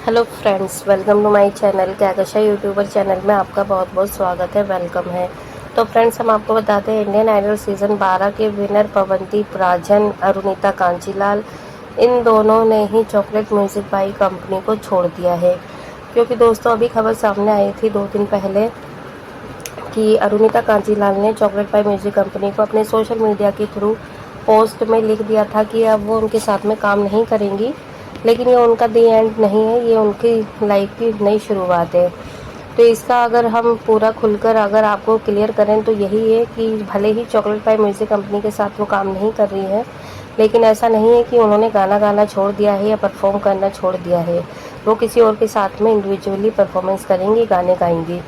Hello friends, welcome to my channel Kahkasha YouTuber channel में आपका बहुत बहुत स्वागत है, वेलकम है। तो फ्रेंड्स, हम आपको बताते हैं इंडियन आइडल सीज़न 12 के विनर पवनदीप राजन, अरुणिता कांचीलाल, इन दोनों ने ही चॉकलेट म्यूज़िक बाई कंपनी को छोड़ दिया है। क्योंकि दोस्तों अभी खबर सामने आई थी 2 दिन पहले कि अरुणिता कांचीलाल ने चॉकलेट बाई म्यूज़िक कंपनी को अपने सोशल मीडिया के थ्रू पोस्ट में लिख दिया था कि अब वो उनके साथ में काम नहीं करेंगी। लेकिन ये उनका दी एंड नहीं है, ये उनकी लाइफ की नई शुरुआत है। तो इसका अगर हम पूरा खुलकर अगर आपको क्लियर करें तो यही है कि भले ही चॉकलेट पाई म्यूज़िक कंपनी के साथ वो काम नहीं कर रही है, लेकिन ऐसा नहीं है कि उन्होंने गाना गाना छोड़ दिया है या परफॉर्म करना छोड़ दिया है। वो किसी और के साथ में इंडिविजुअली परफॉर्मेंस करेंगी, गाने गाएंगी।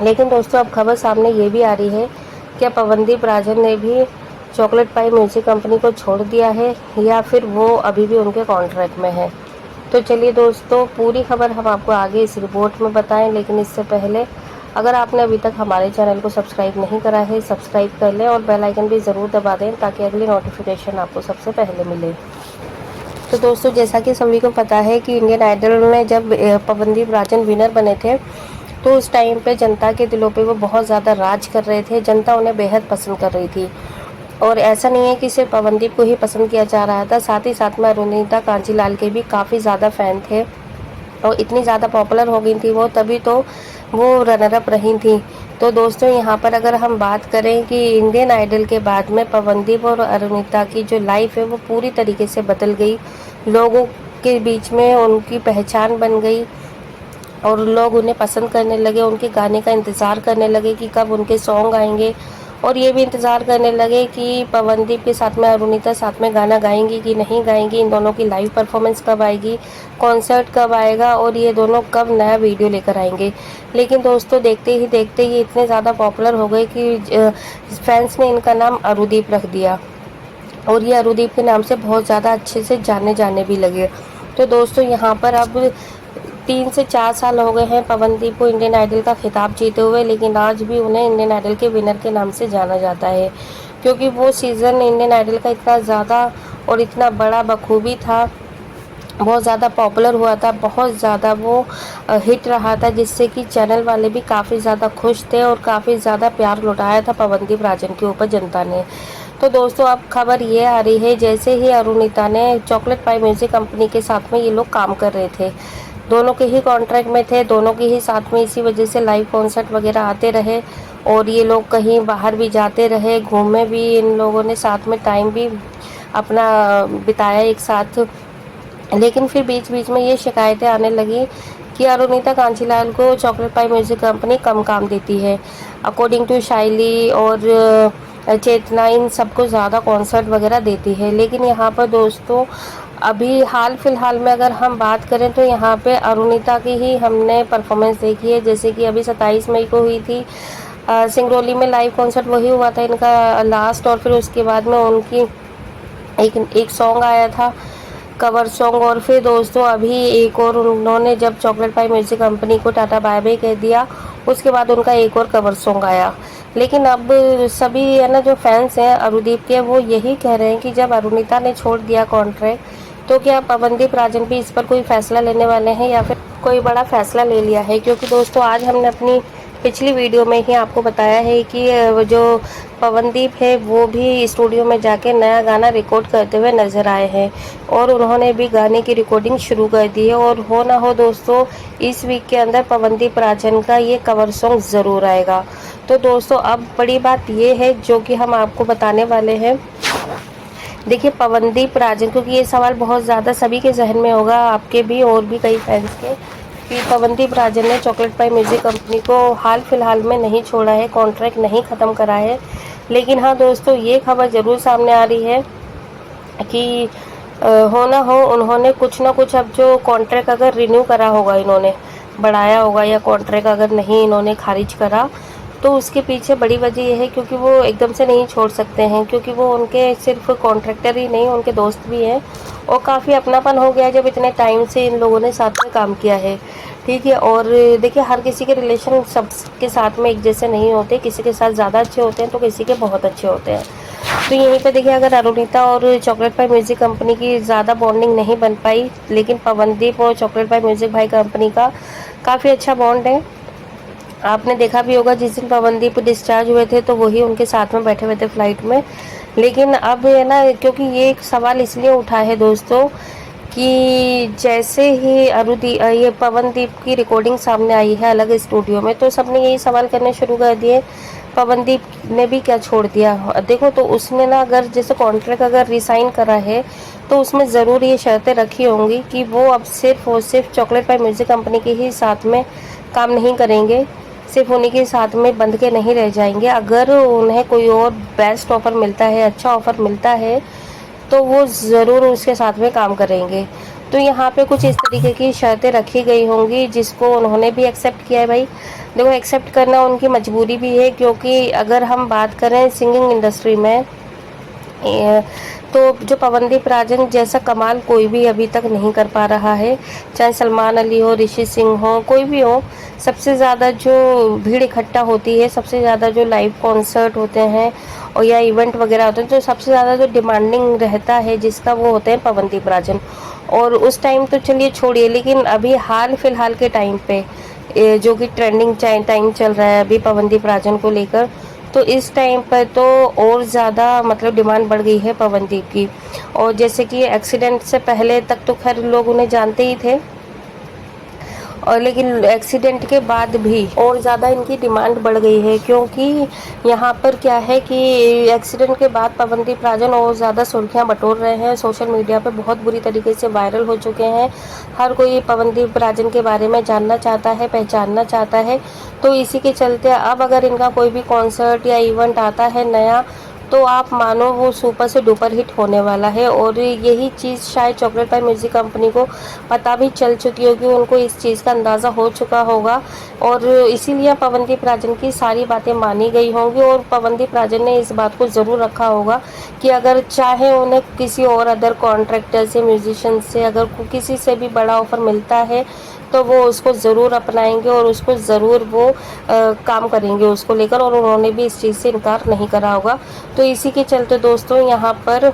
लेकिन दोस्तों अब खबर सामने ये भी आ रही है कि पवनदीप राजन ने भी चॉकलेट पाई म्यूज़िक कंपनी को छोड़ दिया है या फिर वो अभी भी उनके कॉन्ट्रैक्ट में है। तो चलिए दोस्तों, पूरी खबर हम आपको आगे इस रिपोर्ट में बताएं, लेकिन इससे पहले अगर आपने अभी तक हमारे चैनल को सब्सक्राइब नहीं करा है, सब्सक्राइब कर लें और बेल आइकन भी ज़रूर दबा दें ताकि अगली नोटिफिकेशन आपको सबसे पहले मिले। तो दोस्तों, जैसा कि सभी को पता है कि इंडियन आइडल में जब पवनदीप राजन विनर बने थे तो उस टाइम पे जनता के दिलों पे वो बहुत ज़्यादा राज कर रहे थे। जनता उन्हें बेहद पसंद कर रही थी और ऐसा नहीं है कि सिर्फ पवनदीप को ही पसंद किया जा रहा था, साथ ही साथ में अरुणिता कांचीलाल के भी काफ़ी ज़्यादा फ़ैन थे और इतनी ज़्यादा पॉपुलर हो गई थी वो, तभी तो वो रनर अप रही थी। तो दोस्तों, यहाँ पर अगर हम बात करें कि इंडियन आइडल के बाद में पवनदीप और अरुणिता की जो लाइफ है वो पूरी तरीके से बदल गई। लोगों के बीच में उनकी पहचान बन गई और लोग उन्हें पसंद करने लगे, उनके गाने का इंतज़ार करने लगे कि कब उनके सॉन्ग आएंगे और ये भी इंतज़ार करने लगे कि पवनदीप के साथ में अरुणिता साथ में गाना गाएंगी कि नहीं गाएंगी, इन दोनों की लाइव परफॉर्मेंस कब आएगी, कॉन्सर्ट कब आएगा और ये दोनों कब नया वीडियो लेकर आएंगे। लेकिन दोस्तों, देखते ही देखते ये इतने ज़्यादा पॉपुलर हो गए कि फैंस ने इनका नाम अरुदीप रख दिया और ये अरुदीप के नाम से बहुत ज़्यादा अच्छे से जाने भी लगे। तो दोस्तों, यहाँ पर अब 3 से 4 साल हो गए हैं पवनदीप को इंडियन आइडल का खिताब जीते हुए, लेकिन आज भी उन्हें इंडियन आइडल के विनर के नाम से जाना जाता है। क्योंकि वो सीज़न इंडियन आइडल का इतना ज़्यादा और इतना बड़ा बखूबी था, बहुत ज़्यादा पॉपुलर हुआ था, बहुत ज़्यादा वो हिट रहा था, जिससे कि चैनल वाले भी काफ़ी ज़्यादा खुश थे और काफ़ी ज़्यादा प्यार लौटाया था पवनदीप राजन के ऊपर जनता ने। तो दोस्तों, अब खबर ये आ रही है जैसे ही अरुणिता ने चॉकलेट पाई म्यूज़िक कंपनी के साथ में ये लोग काम कर रहे थे, दोनों के ही कॉन्ट्रैक्ट में थे, दोनों के ही साथ में इसी वजह से लाइव कॉन्सर्ट वगैरह आते रहे और ये लोग कहीं बाहर भी जाते रहे, घूमे भी, इन लोगों ने साथ में टाइम भी अपना बिताया एक साथ। लेकिन फिर बीच बीच में ये शिकायतें आने लगी कि अरुणिता कांचीलाल को चॉकलेट पाई म्यूज़िक कंपनी कम काम देती है, अकॉर्डिंग टू शाइली और चेतना, इन सबको ज़्यादा कॉन्सर्ट वगैरह देती है। लेकिन यहाँ पर दोस्तों, अभी हाल फिलहाल में अगर हम बात करें तो यहाँ पे अरुणिता की ही हमने परफॉर्मेंस देखी है। जैसे कि अभी 27 मई को हुई थी सिंगरौली में लाइव कॉन्सर्ट, वही हुआ था इनका लास्ट, और फिर उसके बाद में उनकी एक सॉन्ग आया था, कवर सॉन्ग। और फिर दोस्तों अभी एक और उन्होंने जब चॉकलेट पाई म्यूज़िक कंपनी को टाटा बाय बाय कह दिया, उसके बाद उनका एक और कवर सॉन्ग आया। लेकिन अब सभी है ना, जो फैंस हैं अरुदीप के, वो यही कह रहे हैं कि जब अरुणिता ने छोड़ दिया कॉन्ट्रैक्ट तो क्या पवनदीप राजन भी इस पर कोई फैसला लेने वाले हैं या फिर कोई बड़ा फैसला ले लिया है। क्योंकि दोस्तों, आज हमने अपनी पिछली वीडियो में ही आपको बताया है कि जो पवनदीप है वो भी स्टूडियो में जाके नया गाना रिकॉर्ड करते हुए नज़र आए हैं और उन्होंने भी गाने की रिकॉर्डिंग शुरू कर दी है। और हो ना हो दोस्तों, इस वीक के अंदर पवनदीप राजन का ये कवर सॉन्ग ज़रूर आएगा। तो दोस्तों, अब बड़ी बात ये है जो कि हम आपको बताने वाले हैं। देखिए, पवनदीप राजन, क्योंकि ये सवाल बहुत ज़्यादा सभी के जहन में होगा, आपके भी और भी कई फैंस के, कि पवनदीप राजन ने चॉकलेट पाई म्यूज़िक कंपनी को हाल फिलहाल में नहीं छोड़ा है, कॉन्ट्रैक्ट नहीं ख़त्म करा है। लेकिन हाँ दोस्तों, ये खबर ज़रूर सामने आ रही है कि हो ना हो उन्होंने कुछ ना कुछ, अब जो कॉन्ट्रैक्ट अगर रिन्यू करा होगा, इन्होंने बढ़ाया होगा, या कॉन्ट्रैक्ट अगर नहीं इन्होंने खारिज करा, तो उसके पीछे बड़ी वजह यह है क्योंकि वो एकदम से नहीं छोड़ सकते हैं। क्योंकि वो उनके सिर्फ कॉन्ट्रैक्टर ही नहीं, उनके दोस्त भी हैं और काफ़ी अपनापन हो गया जब इतने टाइम से इन लोगों ने साथ में काम किया है। ठीक है, और देखिए, हर किसी के रिलेशन सबके साथ में एक जैसे नहीं होते, किसी के साथ ज़्यादा अच्छे होते हैं तो किसी के बहुत अच्छे होते हैं। तो यहीं पे देखिए, अगर अरुणिता और चॉकलेट पाई म्यूजिक कंपनी की ज़्यादा बॉन्डिंग नहीं बन पाई, लेकिन पवनदीप और चॉकलेट पाई म्यूजिक भाई कंपनी का काफ़ी अच्छा बॉन्ड है। आपने देखा भी होगा, जिस दिन पवनदीप डिस्चार्ज हुए थे तो वही उनके साथ में बैठे हुए थे फ्लाइट में। लेकिन अब है ना, क्योंकि ये एक सवाल इसलिए उठा है दोस्तों कि जैसे ही ये पवनदीप की रिकॉर्डिंग सामने आई है अलग स्टूडियो में, तो सबने यही सवाल करने शुरू कर दिए, पवनदीप ने भी क्या छोड़ दिया। देखो, तो उसने ना, अगर जैसे कॉन्ट्रैक्ट अगर रिसाइन करा है तो उसमें ज़रूर ये शर्तें रखी होंगी कि वो अब सिर्फ और सिर्फ चॉकलेट पाई म्यूजिक कंपनी के ही साथ में काम नहीं करेंगे, सिर्फ उन्हीं के साथ में बंध के नहीं रह जाएंगे। अगर उन्हें कोई और बेस्ट ऑफर मिलता है, अच्छा ऑफर मिलता है, तो वो ज़रूर उसके साथ में काम करेंगे। तो यहाँ पे कुछ इस तरीके की शर्तें रखी गई होंगी, जिसको उन्होंने भी एक्सेप्ट किया है भाई। देखो, एक्सेप्ट करना उनकी मजबूरी भी है, क्योंकि अगर हम बात करें सिंगिंग इंडस्ट्री में, तो जो पवनदीप राजन जैसा कमाल कोई भी अभी तक नहीं कर पा रहा है। चाहे सलमान अली हो, ऋषि सिंह हो, कोई भी हो, सबसे ज़्यादा जो भीड़ इकट्ठा होती है, सबसे ज़्यादा जो लाइव कॉन्सर्ट होते हैं और या इवेंट वगैरह होते हैं, तो सबसे ज़्यादा जो डिमांडिंग रहता है जिसका, वो होते हैं पवनदीप राजन। और उस टाइम तो चलिए छोड़िए, लेकिन अभी हाल फिलहाल के टाइम पे जो कि ट्रेंडिंग टाइम चल रहा है अभी पवनदीप राजन को लेकर, तो इस टाइम पर तो और ज़्यादा मतलब डिमांड बढ़ गई है पवनदीप की। और जैसे कि एक्सीडेंट से पहले तक तो खैर लोग उन्हें जानते ही थे, और लेकिन एक्सीडेंट के बाद भी और ज़्यादा इनकी डिमांड बढ़ गई है, क्योंकि यहाँ पर क्या है कि एक्सीडेंट के बाद पवनदीप राजन और ज़्यादा सुर्खियाँ बटोर रहे हैं, सोशल मीडिया पे बहुत बुरी तरीके से वायरल हो चुके हैं। हर कोई पवनदीप राजन के बारे में जानना चाहता है, पहचानना चाहता है। तो इसी के चलते अब अगर इनका कोई भी कॉन्सर्ट या इवेंट आता है नया, तो आप मानो वो सुपर से डुपर हिट होने वाला है। और यही चीज़ शायद चॉकलेट पाई म्यूजिक कंपनी को पता भी चल चुकी होगी, उनको इस चीज़ का अंदाज़ा हो चुका होगा, और इसीलिए पवनदीप राजन की सारी बातें मानी गई होंगी। और पवनदीप राजन ने इस बात को ज़रूर रखा होगा कि अगर चाहे उन्हें किसी और अदर कॉन्ट्रैक्टर से, म्यूजिशियन से, अगर किसी से भी बड़ा ऑफर मिलता है, तो वो उसको ज़रूर अपनाएंगे और उसको ज़रूर वो काम करेंगे उसको लेकर। और उन्होंने भी इस चीज़ से इनकार नहीं करा होगा। तो इसी के चलते दोस्तों, यहाँ पर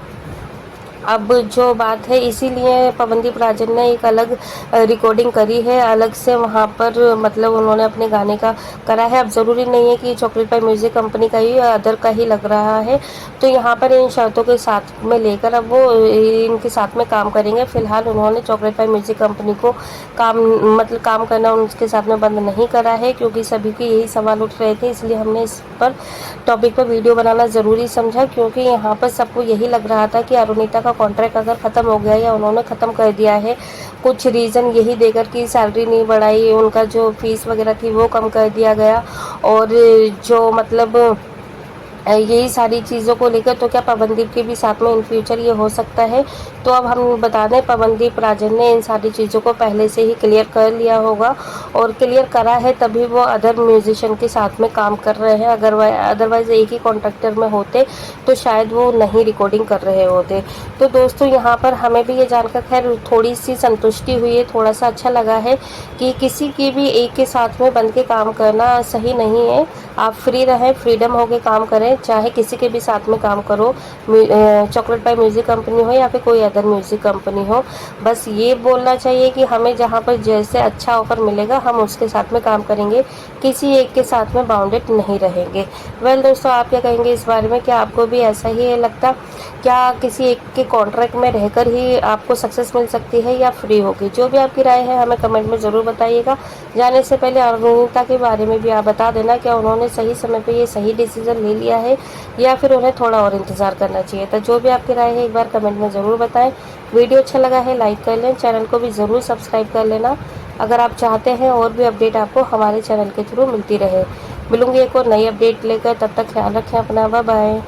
अब जो बात है, इसीलिए पवनदीप राजन ने एक अलग रिकॉर्डिंग करी है, अलग से वहाँ पर मतलब उन्होंने अपने गाने का करा है। अब ज़रूरी नहीं है कि चॉकलेट पाई म्यूजिक कंपनी का ही अदर का ही लग रहा है। तो यहाँ पर इन शर्तों के साथ में लेकर अब वो इनके साथ में काम करेंगे। फिलहाल उन्होंने चॉकलेट पाई म्यूजिक कंपनी को काम करना उनके साथ में बंद नहीं करा है, क्योंकि सभी के यही सवाल उठ रहे थे। इसलिए हमने इस पर टॉपिक पर वीडियो बनाना ज़रूरी समझा, क्योंकि यहाँ पर सबको यही लग रहा था कि अरुणिता का कॉन्ट्रैक्ट अगर ख़त्म हो गया या उन्होंने ख़त्म कर दिया है, कुछ रीज़न यही देकर कि सैलरी नहीं बढ़ाई, उनका जो फीस वगैरह थी वो कम कर दिया गया, और जो मतलब यही सारी चीज़ों को लेकर, तो क्या पवनदीप के भी साथ में इन फ्यूचर ये हो सकता है। तो अब हम बता दें, पवनदीप राजन ने इन सारी चीज़ों को पहले से ही क्लियर कर लिया होगा, और क्लियर करा है तभी वो अदर म्यूजिशियन के साथ में काम कर रहे हैं। अगर अदरवाइज़ एक ही कॉन्ट्रैक्टर में होते तो शायद वो नहीं रिकॉर्डिंग कर रहे होते। तो दोस्तों, यहाँ पर हमें भी ये जानकर खैर थोड़ी सी संतुष्टि हुई है, थोड़ा सा अच्छा लगा है कि किसी की भी एक के साथ में बंध के काम करना सही नहीं है। आप फ्री रहें, फ्रीडम होके काम करें, चाहे किसी के भी साथ में काम करो, चॉकलेट पाई म्यूज़िक कंपनी हो या फिर कोई अदर म्यूज़िक कंपनी हो। बस ये बोलना चाहिए कि हमें जहाँ पर जैसे अच्छा ऑफर मिलेगा हम उसके साथ में काम करेंगे, किसी एक के साथ में बाउंडेड नहीं रहेंगे। वेल दोस्तों, आप क्या कहेंगे इस बारे में? क्या आपको भी ऐसा ही लगता? क्या किसी एक के कॉन्ट्रैक्ट में रहकर ही आपको सक्सेस मिल सकती है या फ्री होगी? जो भी आपकी राय है हमें कमेंट में ज़रूर बताइएगा। जाने से पहले अरुणिता के बारे में भी आप बता देना, क्या उन्होंने सही समय पे ये सही डिसीजन ले लिया है या फिर उन्हें थोड़ा और इंतज़ार करना चाहिए था? जो भी आपकी राय है एक बार कमेंट में ज़रूर बताएं। वीडियो अच्छा लगा है लाइक कर लें, चैनल को भी ज़रूर सब्सक्राइब कर लेना अगर आप चाहते हैं और भी अपडेट आपको हमारे चैनल के थ्रू मिलती रहे। मिलूंगी एक और नई अपडेट लेकर, तब तक ख्याल रखें अपना, बाय बाय।